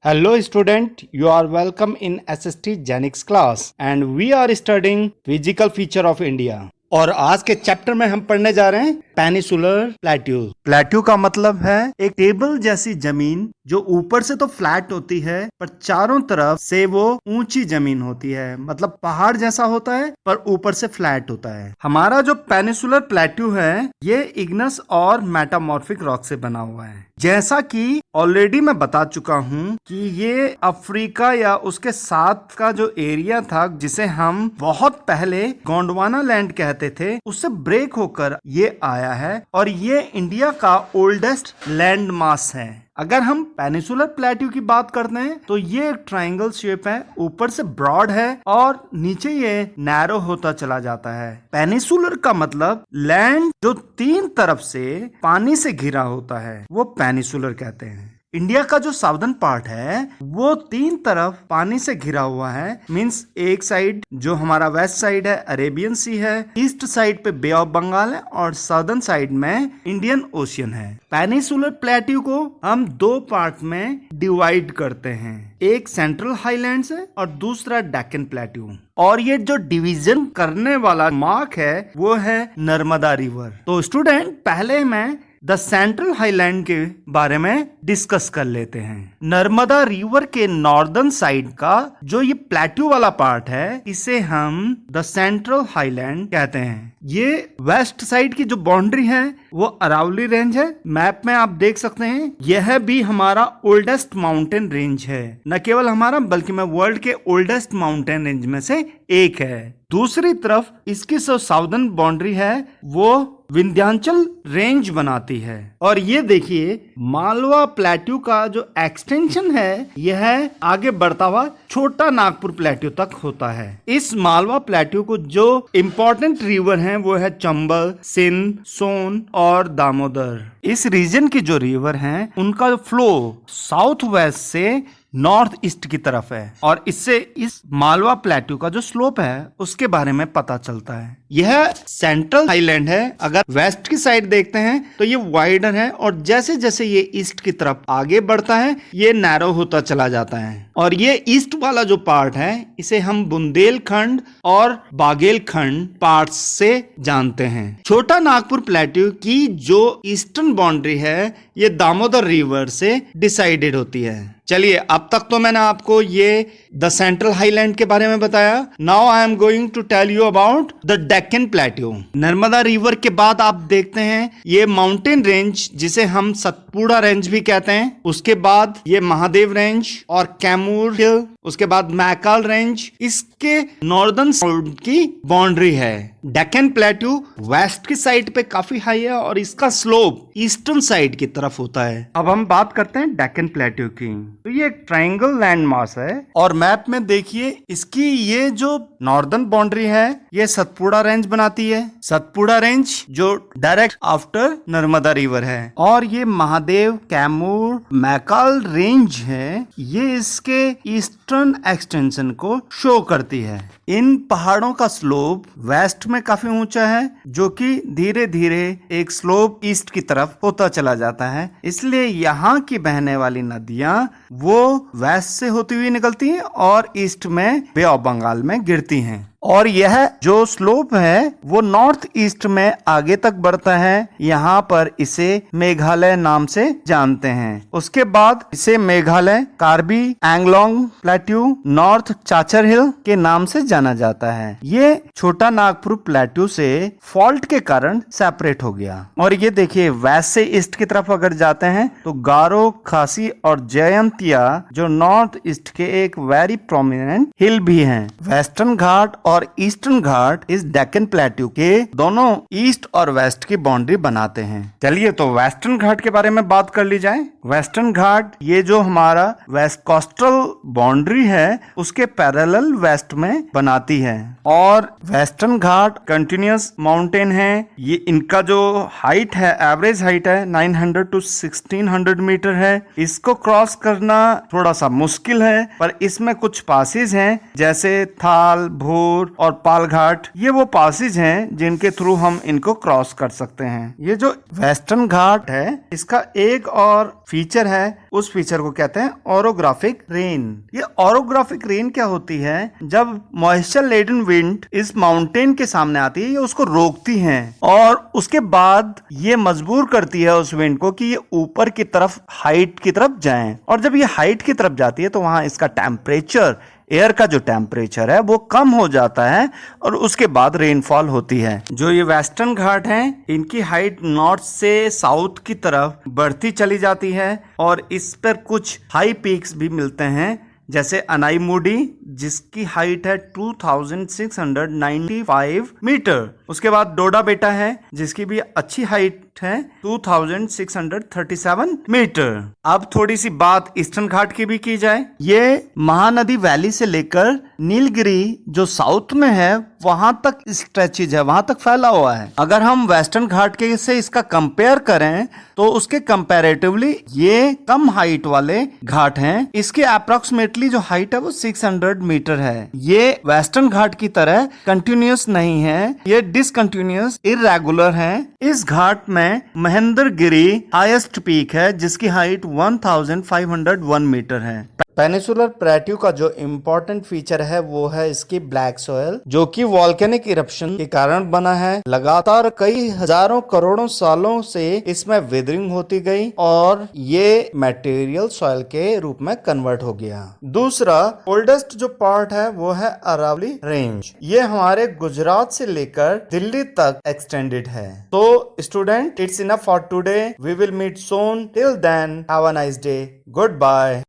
Hello student, you are welcome in SST Genix class and we are studying physical feature of India. और आज के chapter में हम पढ़ने जा रहे हैं पेनिसुलर प्लेट्यू। प्लेट्यू का मतलब है एक टेबल जैसी जमीन जो ऊपर से तो फ्लैट होती है पर चारों तरफ से वो ऊंची जमीन होती है, मतलब पहाड़ जैसा होता है पर ऊपर से फ्लैट होता है। हमारा जो पेनिसुलर प्लेट्यू है ये इग्नस और मेटामॉर्फिक रॉक से बना हुआ है। जैसा कि ऑलरेडी मैं बता चुका हूँ कि ये अफ्रीका या उसके साथ का जो एरिया था जिसे हम बहुत पहले गोंडवाना लैंड कहते थे, उससे ब्रेक होकर ये आया है और ये इंडिया का ओल्डेस्ट लैंड मास है। अगर हम पेनिसुलर प्लेट्यू की बात करते हैं तो ये एक ट्रायंगल शेप है, ऊपर से ब्रॉड है और नीचे ये नैरो होता चला जाता है। पेनिसुलर का मतलब लैंड जो तीन तरफ से पानी से घिरा होता है वो पेनिसुलर कहते हैं। इंडिया का जो साउदर्न पार्ट है वो तीन तरफ पानी से घिरा हुआ है, मींस एक साइड जो हमारा वेस्ट साइड है अरेबियन सी है, ईस्ट साइड पे बे ऑफ बंगाल है और साउदर्न साइड में इंडियन ओशियन है। पेनिसुलर प्लेट्यू को हम दो पार्ट में डिवाइड करते हैं, एक सेंट्रल हाईलैंड्स है और दूसरा डेक्कन प्लेट्यू। और ये जो डिवीजन करने वाला मार्क है वो है नर्मदा रिवर। तो स्टूडेंट पहले मैं द सेंट्रल हाईलैंड के बारे में डिस्कस कर लेते हैं। नर्मदा रिवर के नॉर्दर्न साइड का जो ये प्लेट्यू वाला पार्ट है इसे हम द सेंट्रल हाईलैंड कहते हैं। ये वेस्ट साइड की जो बाउंड्री है वो अरावली रेंज है। मैप में आप देख सकते हैं यह भी हमारा ओल्डेस्ट माउंटेन रेंज है, न केवल हमारा बल्कि मैं वर्ल्ड के ओल्डेस्ट माउंटेन रेंज में से एक है। दूसरी तरफ इसकी जो साउदर्न बाउंड्री है वो विंध्याचल रेंज बनाती है। और ये देखिए मालवा प्लेट्यू का जो एक्सटेंशन है यह आगे बढ़ता हुआ छोटा नागपुर प्लेट्यू तक होता है। इस मालवा प्लेट्यू को जो इम्पोर्टेंट रिवर हैं वो है चंबल, सिंध, सोन और दामोदर। इस रीजन की जो रिवर हैं उनका फ्लो साउथ वेस्ट से नॉर्थ ईस्ट की तरफ है और इससे इस मालवा प्लेट्यू का जो स्लोप है उसके बारे में पता चलता है। यह सेंट्रल हाईलैंड है। अगर वेस्ट की साइड देखते हैं तो ये वाइडर है और जैसे जैसे ये ईस्ट की तरफ आगे बढ़ता है ये नैरो होता चला जाता है। और ये ईस्ट वाला जो पार्ट है इसे हम बुंदेलखंड और बागेलखंड पार्ट्स से जानते हैं। छोटा नागपुर प्लेट्यू की जो ईस्टर्न बाउंड्री है ये दामोदर रिवर से डिसाइडेड होती है। चलिए अब तक तो मैंने आपको ये द सेंट्रल हाईलैंड के बारे में बताया। Now I am going to tell you about the Deccan plateau. Narmada river के बाद आप देखते हैं ये माउंटेन रेंज जिसे हम सतपुड़ा रेंज भी कहते हैं, उसके बाद ये महादेव रेंज और कैमूर हिल, उसके बाद मैकाल रेंज इसके नॉर्दर्न साइड की बाउंड्री है। डेक्कन प्लेट्यू वेस्ट की साइड पे काफी हाई है और इसका स्लोप ईस्टर्न साइड की तरफ होता है। अब हम बात करते हैं डेक्कन प्लेट्यू की। तो ये एक ट्रायंगल लैंड मास है और मैप में देखिए इसकी ये जो नॉर्दर्न बाउंड्री है ये सतपुड़ा रेंज बनाती है। सतपुड़ा रेंज जो डायरेक्ट आफ्टर नर्मदा रिवर है और ये महादेव, कैमूर, मैकाल रेंज है ये इसके ईस्टर्न एक्सटेंशन को शो करती है। इन पहाड़ों का स्लोप वेस्ट में काफी ऊंचा है जो कि धीरे धीरे एक स्लोप ईस्ट की तरफ होता चला जाता है, इसलिए यहाँ की बहने वाली नदियां वो वेस्ट से होती हुई निकलती हैं और ईस्ट में बे ऑफ बंगाल में गिरती हैं। और यह जो स्लोप है वो नॉर्थ ईस्ट में आगे तक बढ़ता है। यहाँ पर इसे मेघालय नाम से जानते हैं। उसके बाद इसे मेघालय, कार्बी एंगलोंग प्लेट्यू, नॉर्थ चाचर हिल के नाम से जाना जाता है। ये छोटा नागपुर प्लेट्यू से फॉल्ट के कारण सेपरेट हो गया। और ये देखिए वेस्ट से ईस्ट की तरफ अगर जाते हैं तो गारो, खासी और जयंतिया जो नॉर्थ ईस्ट के एक वेरी प्रोमिनेंट हिल भी हैं। वेस्टर्न घाट और ईस्टर्न घाट इस डेक्कन प्लेट्यू के दोनों ईस्ट और वेस्ट की बाउंड्री बनाते हैं। चलिए तो वेस्टर्न घाट के बारे में बात कर ली जाए। वेस्टर्न घाट ये जो हमारा वेस्ट कोस्टल बाउंड्री है उसके पैरेलल वेस्ट में बनाती है और वेस्टर्न घाट कंटिन्यूअस माउंटेन है। ये इनका जो हाइट है एवरेज हाइट है 900 to 1600 मीटर है। इसको क्रॉस करना थोड़ा सा मुश्किल है पर इसमें कुछ पासेस हैं जैसे थाल, भोर, रणथंबोर और पालघाट, ये वो पासेज हैं जिनके थ्रू हम इनको क्रॉस कर सकते हैं। ये जो वेस्टर्न घाट है, इसका एक और फीचर है, उस फीचर को कहते हैं ओरोग्राफिक रेन। ये ओरोग्राफिक रेन क्या होती है? जब मॉइस्चर लेडन विंड इस माउंटेन के सामने आती है, ये उसको रोकती है और उसके बाद ये मजबूर करती है उस विंड को कि ये ऊपर की तरफ, हाइट की तरफ जाएं। और जब ये हाइट की तरफ जाती है तो वहां इसका टेम्परेचर, एयर का जो टेम्परेचर है वो कम हो जाता है और उसके बाद रेनफॉल होती है। जो ये वेस्टर्न घाट हैं, इनकी हाइट नॉर्थ से साउथ की तरफ बढ़ती चली जाती है और इस पर कुछ हाई पीक्स भी मिलते हैं, जैसे अनाईमुडी जिसकी हाइट है 2695 मीटर। उसके बाद डोडा बेटा है जिसकी भी अच्छी हाइट है 2637 मीटर। अब थोड़ी सी बात ईस्टर्न घाट की भी की जाए। ये महानदी वैली से लेकर नीलगिरी जो साउथ में है वहां तक स्ट्रेचेज है, वहां तक फैला हुआ है। अगर हम वेस्टर्न घाट के से इसका कंपेयर करें तो उसके कंपैरेटिवली ये कम हाइट वाले घाट हैं। इसके अप्रोक्सीमेटली जो हाइट है वो 600 मीटर है। ये वेस्टर्न घाट की तरह कंटिन्यूअस नहीं है, ये डिसकंटिन्यूअस, इरेगुलर है। इस घाट में महेंद्रगिरी हाईएस्ट पीक है जिसकी हाइट 1501 मीटर है। पेनिसुलर प्लेट्यू का जो इम्पोर्टेंट फीचर है वो है इसकी ब्लैक सॉयल, जो कि वॉल्केनिक इरप्शन के कारण बना है। लगातार कई हजारों करोड़ों सालों से इसमें विदरिंग होती गई और ये मटेरियल सॉयल के रूप में कन्वर्ट हो गया। दूसरा ओल्डेस्ट जो पार्ट है वो है अरावली रेंज। ये हमारे गुजरात से लेकर दिल्ली तक एक्सटेंडेड है। तो student, it's enough for today. We will meet soon. Till then, have a nice day. Good bye.